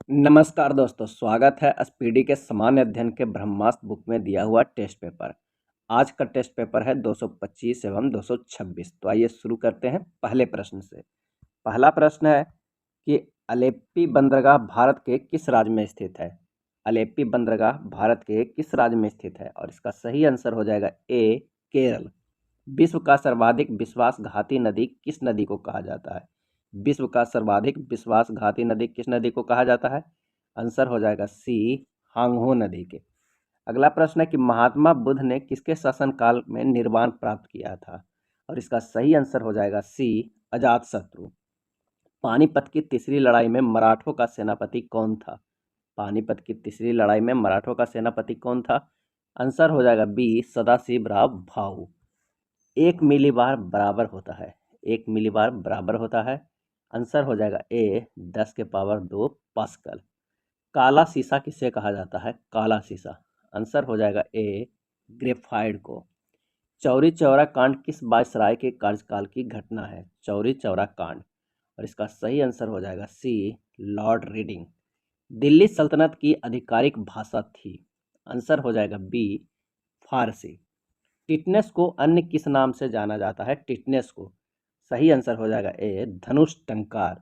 नमस्कार दोस्तों, स्वागत है स्पीडी के सामान्य अध्ययन के ब्रह्मास्त्र बुक में दिया हुआ टेस्ट पेपर। आज का टेस्ट पेपर है 225 एवं 226। तो आइए शुरू करते हैं पहले प्रश्न से। पहला प्रश्न है कि अलेप्पी बंदरगाह भारत के किस राज्य में स्थित है। अलेप्पी बंदरगाह भारत के किस राज्य में स्थित है, और इसका सही आंसर हो जाएगा ए केरल। विश्व का सर्वाधिक विश्वासघाती नदी किस नदी को कहा जाता है। विश्व का सर्वाधिक विश्वासघाती नदी किस नदी को कहा जाता है। आंसर हो जाएगा सी हांगहो नदी के। अगला प्रश्न है कि महात्मा बुद्ध ने किसके शासनकाल में निर्वाण प्राप्त किया था, और इसका सही आंसर हो जाएगा सी अजातशत्रु। पानीपत की तीसरी लड़ाई में मराठों का सेनापति कौन था। पानीपत की तीसरी लड़ाई में मराठों का सेनापति कौन था। आंसर हो जाएगा बी सदाशिवराव भाऊ। 1 मिलीबार बराबर होता है। 1 मिलीबार बराबर होता है। आंसर हो जाएगा ए 10 के पावर 2 पास्कल। काला शीशा किसे कहा जाता है। काला शीशा। आंसर हो जाएगा ए ग्रेफाइट को। चौरी चौरा कांड किस वायसराय के कार्यकाल की घटना है। चौरी चौरा कांड, और इसका सही आंसर हो जाएगा सी लॉर्ड रीडिंग। दिल्ली सल्तनत की आधिकारिक भाषा थी। आंसर हो जाएगा बी फारसी। टिटनेस को अन्य किस नाम से जाना जाता है। टिटनेस को। सही आंसर हो जाएगा ए धनुष टंकार।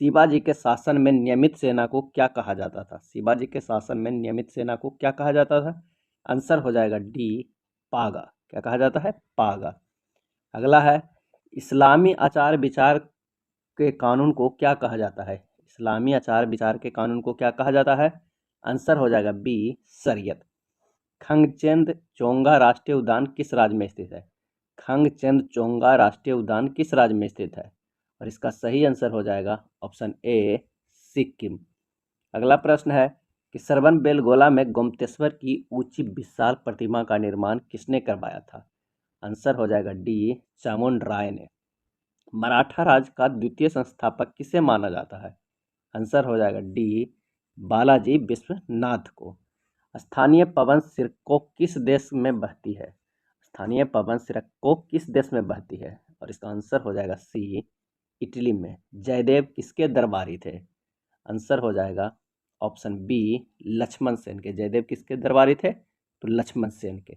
शिवाजी के शासन में नियमित सेना को क्या कहा जाता था। शिवाजी के शासन में नियमित सेना को क्या कहा जाता था। आंसर हो जाएगा डी पागा। क्या कहा जाता है। पागा। अगला है इस्लामी आचार विचार के कानून को क्या कहा जाता है। इस्लामी आचार विचार के कानून को क्या कहा जाता है। आंसर हो जाएगा बी शरीयत। खंगचेंद चोंगा राष्ट्रीय उद्यान किस राज्य में स्थित है। खंगचेंद चोंगा राष्ट्रीय उद्यान किस राज्य में स्थित है, और इसका सही आंसर हो जाएगा ऑप्शन ए सिक्किम। अगला प्रश्न है कि सरवन बेलगोला में गोमतेश्वर की ऊंची विशाल प्रतिमा का निर्माण किसने करवाया था। आंसर हो जाएगा डी चामुंड राय ने। मराठा राज का द्वितीय संस्थापक किसे माना जाता है। आंसर हो जाएगा डी बालाजी विश्वनाथ को। स्थानीय पवन सिरको किस देश में बहती है। स्थानीय पवन सिरको किस देश में बहती है, और इसका आंसर हो जाएगा सी इटली में। जयदेव किसके दरबारी थे। आंसर हो जाएगा ऑप्शन बी लक्ष्मण सेन के। जयदेव किसके दरबारी थे, तो लक्ष्मण सेन के।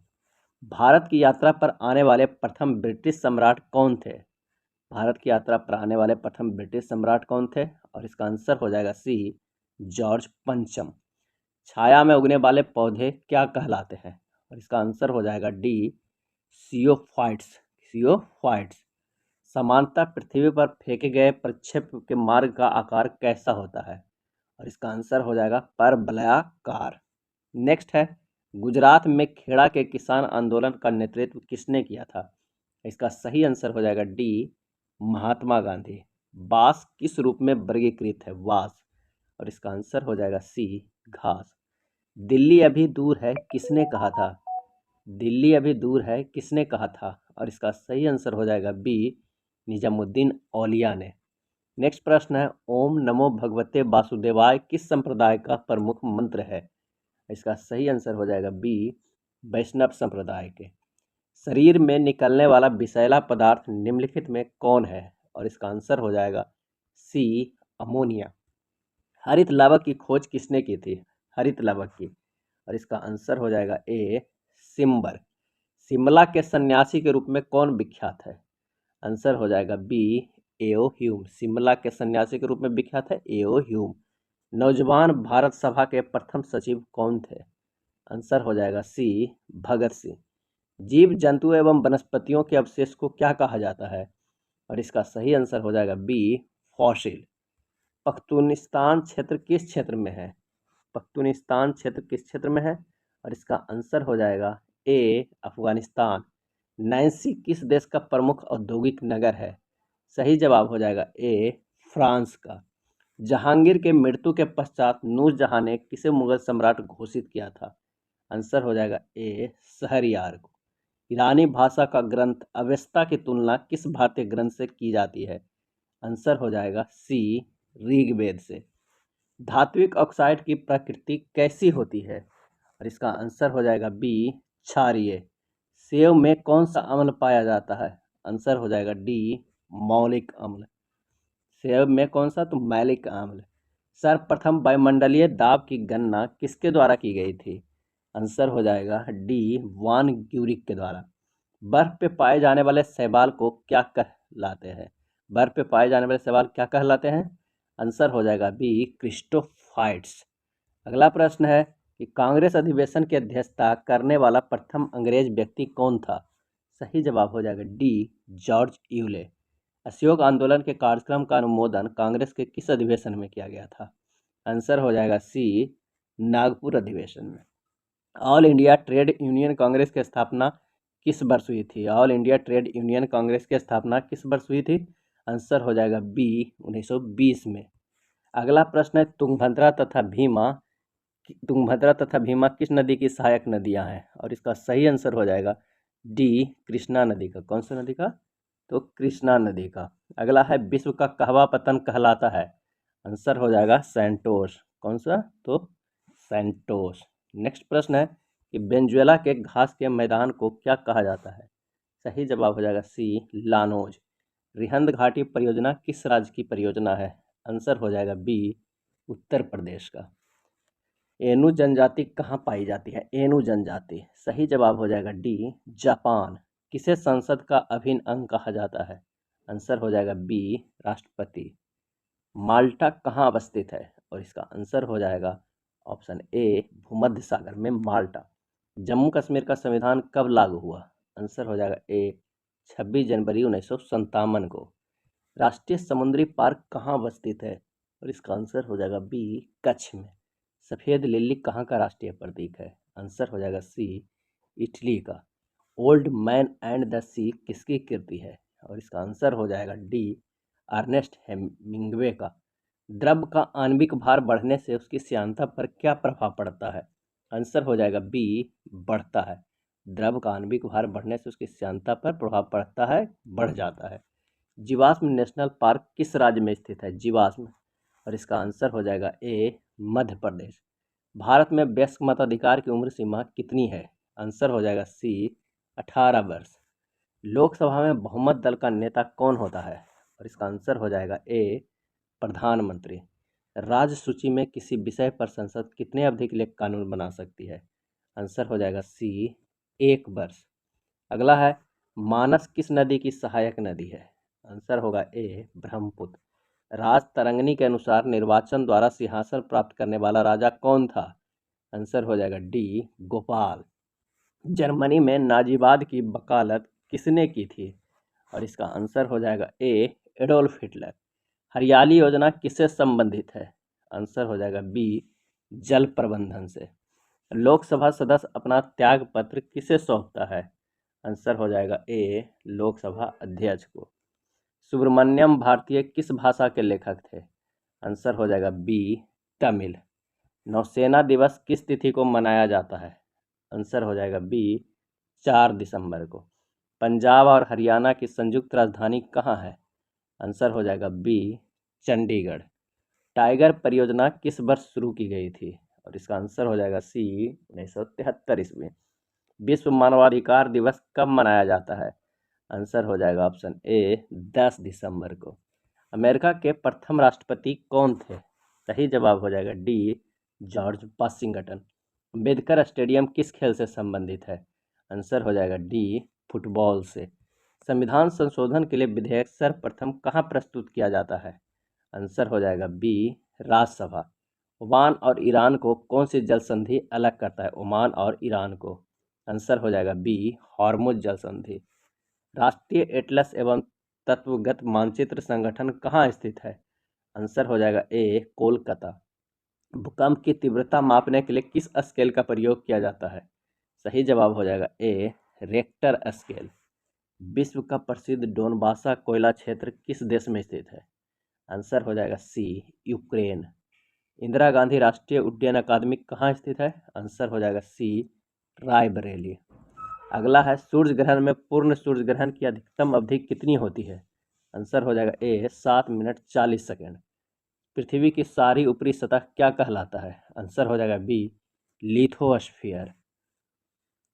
भारत की यात्रा पर आने वाले प्रथम ब्रिटिश सम्राट कौन थे। भारत की यात्रा पर आने वाले प्रथम ब्रिटिश सम्राट कौन थे, और इसका आंसर हो जाएगा सी जॉर्ज पंचम। छाया में उगने वाले पौधे क्या कहलाते हैं, और इसका आंसर हो जाएगा डी सियोफाइट्स। सियोफाइट्स। समानता पृथ्वी पर फेंके गए प्रक्षेप के मार्ग का आकार कैसा होता है, और इसका आंसर हो जाएगा परवलयाकार। नेक्स्ट है गुजरात में खेड़ा के किसान आंदोलन का नेतृत्व किसने किया था। इसका सही आंसर हो जाएगा डी महात्मा गांधी। बांस किस रूप में वर्गीकृत है। वास, और इसका आंसर हो जाएगा सी घास। दिल्ली अभी दूर है किसने कहा था। दिल्ली अभी दूर है किसने कहा था, और इसका सही आंसर हो जाएगा बी निजामुद्दीन औलिया ने। नेक्स्ट प्रश्न है ओम नमो भगवते वासुदेवाय किस संप्रदाय का प्रमुख मंत्र है। इसका सही आंसर हो जाएगा बी वैष्णव संप्रदाय के। शरीर में निकलने वाला विषैला पदार्थ निम्नलिखित में कौन है, और इसका आंसर हो जाएगा सी अमोनिया। हरित लावक की खोज किसने की थी। हरित लावक की, और इसका आंसर हो जाएगा ए सिम्बर। शिमला के सन्यासी के रूप में कौन विख्यात है। आंसर हो जाएगा बी एओ ह्यूम। शिमला के सन्यासी के रूप में विख्यात है एओ ह्यूम। नौजवान भारत सभा के प्रथम सचिव कौन थे। आंसर हो जाएगा सी भगत सिंह। जीव जंतु एवं वनस्पतियों के अवशेष को क्या कहा जाता है, और इसका सही आंसर हो जाएगा बी फॉसिल। पख्तूनिस्तान क्षेत्र किस क्षेत्र में है। पख्तूनिस्तान क्षेत्र किस क्षेत्र में है, और इसका आंसर हो जाएगा ए अफगानिस्तान। नैन्सी किस देश का प्रमुख औद्योगिक नगर है। सही जवाब हो जाएगा ए फ्रांस का। जहांगीर के मृत्यु के पश्चात नूरजहां ने किसे मुगल सम्राट घोषित किया था। आंसर हो जाएगा ए शहरयार को। ईरानी भाषा का ग्रंथ अवेस्ता की तुलना किस भारतीय ग्रंथ से की जाती है। आंसर हो जाएगा सी ऋग्वेद से। धात्विक ऑक्साइड की प्रकृति कैसी होती है, और इसका आंसर हो जाएगा बी क्षारीय। सेव में कौन सा अम्ल पाया जाता है। आंसर हो जाएगा डी मौलिक अम्ल। सेव में कौन सा, तो मैलिक अम्ल। सर्वप्रथम वायुमंडलीय दाब की गणना किसके द्वारा की गई थी? आंसर हो जाएगा डी, वान ग्यूरिक के द्वारा। बर्फ पे पाए जाने वाले शैवाल को क्या कहलाते हैं? बर्फ पे पाए जाने वाले शैवाल क्या कहलाते हैं? आंसर हो जाएगा बी, क्रिस्टोफाइट्स। अगला प्रश्न है कि कांग्रेस अधिवेशन की अध्यक्षता करने वाला प्रथम अंग्रेज व्यक्ति कौन था? सही जवाब हो जाएगा डी, जॉर्ज यूले। असहयोग आंदोलन के कार्यक्रम का अनुमोदन कांग्रेस के किस अधिवेशन में किया गया था? आंसर हो जाएगा सी, नागपुर अधिवेशन में। All India trade union Congress की स्थापना किस वर्ष हुई थी? All India trade union Congress की स्थापना किस वर्ष हुई थी? आंसर हो जाएगा बी, 1920 में। अगला प्रश्न है तुंगभद्रा तथा भीमा किस नदी की सहायक नदियां हैं? और इसका सही आंसर हो जाएगा डी, कृष्णा नदी का। कौन सी नदी का? तो कृष्णा नदी का। अगला है विश्व का कहवा पतन कहलाता है? आंसर हो जाएगा सैंटोस। कौन सा? तो सैंटोस। नेक्स्ट प्रश्न है कि वेनेजुएला के घास के मैदान को क्या कहा जाता है? सही जवाब हो जाएगा सी, लानोज। रिहंद घाटी परियोजना किस राज्य की परियोजना है? आंसर हो जाएगा बी, उत्तर प्रदेश का। एनु जनजाति कहाँ पाई जाती है? एनु जनजाति। सही जवाब हो जाएगा डी, जापान। किसे संसद का अभिन्न अंग कहा जाता है? आंसर हो जाएगा बी, राष्ट्रपति। माल्टा कहाँ अवस्थित है? और इसका आंसर हो जाएगा ऑप्शन ए, भूमध्य सागर में माल्टा। जम्मू कश्मीर का संविधान कब लागू हुआ? आंसर हो जाएगा ए, 26 जनवरी 1957 को। राष्ट्रीय समुद्री पार्क कहाँ अवस्थित है? और इसका आंसर हो जाएगा बी, कच्छ में। सफ़ेद लिल्ली कहाँ का राष्ट्रीय प्रतीक है? आंसर हो जाएगा सी, इटली का। ओल्ड मैन एंड द सी किसकी कृति है? और इसका आंसर हो जाएगा डी, अर्नेस्ट हेमिंग्वे का। द्रव का आणविक भार बढ़ने से उसकी श्यानता पर क्या प्रभाव पड़ता है? आंसर हो जाएगा बी, बढ़ता है। द्रव का आणविक भार बढ़ने से उसकी श्यानता पर प्रभाव पड़ता है, बढ़ जाता है। जीवाश्म नेशनल पार्क किस राज्य में स्थित है? जीवाश्म। और इसका आंसर हो जाएगा ए, मध्य प्रदेश। भारत में वयस्क मताधिकार की उम्र सीमा कितनी है? आंसर हो जाएगा सी, 18 वर्ष। लोकसभा में बहुमत दल का नेता कौन होता है? और इसका आंसर हो जाएगा ए, प्रधानमंत्री। राज्य सूची में किसी विषय पर संसद कितने अवधि के लिए कानून बना सकती है? आंसर हो जाएगा सी, 1 वर्ष। अगला है मानस किस नदी की सहायक नदी है? आंसर होगा ए, ब्रह्मपुत्र। राज तरंगिणी के अनुसार निर्वाचन द्वारा सिंहासन प्राप्त करने वाला राजा कौन था? आंसर हो जाएगा डी, गोपाल। जर्मनी में नाजीवाद की वकालत किसने की थी? और इसका आंसर हो जाएगा ए, एडोल्फ हिटलर। हरियाली योजना किससे संबंधित है? आंसर हो जाएगा बी, जल प्रबंधन से। लोकसभा सदस्य अपना त्याग पत्र किसे सौंपता है? आंसर हो जाएगा ए, लोकसभा अध्यक्ष को। सुब्रमण्यम भारतीय किस भाषा के लेखक थे? आंसर हो जाएगा बी, तमिल। नौसेना दिवस किस तिथि को मनाया जाता है? आंसर हो जाएगा बी, 4 दिसंबर को। पंजाब और हरियाणा की संयुक्त राजधानी कहाँ है? आंसर हो जाएगा बी, चंडीगढ़। टाइगर परियोजना किस वर्ष शुरू की गई थी? और इसका आंसर हो जाएगा सी, 1973 ईस्वी। विश्व मानवाधिकार दिवस कब मनाया जाता है? आंसर हो जाएगा ऑप्शन ए, 10 दिसंबर को। अमेरिका के प्रथम राष्ट्रपति कौन थे? सही जवाब हो जाएगा D, George Washington. Ambedkar stadium किस खेल से संबंधित है? आंसर हो जाएगा डी, फुटबॉल से। संविधान संशोधन के लिए विधेयक सर्वप्रथम कहाँ प्रस्तुत किया जाता है? आंसर हो जाएगा बी, राज्यसभा। ओमान और ईरान को कौन सी जल संधि अलग करता है? ओमान और ईरान को? आंसर हो जाएगा बी, हॉर्मुज जल संधि। राष्ट्रीय एटलस एवं तत्वगत मानचित्र संगठन कहाँ स्थित है? आंसर हो जाएगा ए, कोलकाता। भूकंप की तीव्रता मापने के लिए किस स्केल का प्रयोग किया जाता है? सही जवाब हो जाएगा ए, रेक्टर स्केल। विश्व का प्रसिद्ध डोनबासा कोयला क्षेत्र किस देश में स्थित है? आंसर हो जाएगा सी, यूक्रेन। इंदिरा गांधी राष्ट्रीय उड्डयन अकादमी कहाँ स्थित है? आंसर हो जाएगा सी, रायबरेली। अगला है सूर्य ग्रहण में पूर्ण सूर्य ग्रहण की अधिकतम अवधि कितनी होती है? आंसर हो जाएगा ए, 7 मिनट 40 सेकेंड। पृथ्वी की सारी ऊपरी सतह क्या कहलाता है? आंसर हो जाएगा बी, लिथोस्फीयर।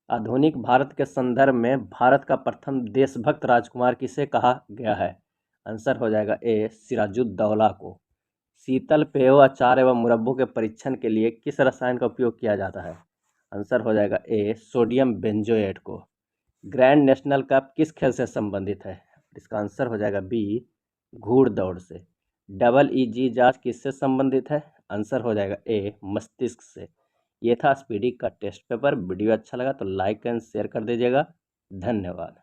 आधुनिक भारत के संदर्भ में भारत का प्रथम देशभक्त राजकुमार किसे कहा गया है? आंसर हो जाएगा ए, सिराजुद्दौला को। शीतल पेयों, अचार एवं मुरब्बों के परीक्षण के लिए किस रसायन का उपयोग किया जाता है? आंसर हो जाएगा ए सोडियम बेंजोएट को। ग्रैंड नेशनल कप किस खेल से संबंधित है? इसका आंसर हो जाएगा बी घुड़दौड़ से। डबल ई जांच किससे संबंधित है? आंसर हो जाएगा ए मस्तिष्क से। ये था स्पीडी का टेस्ट पेपर। वीडियो अच्छा लगा तो लाइक एंड शेयर कर दीजिएगा। धन्यवाद।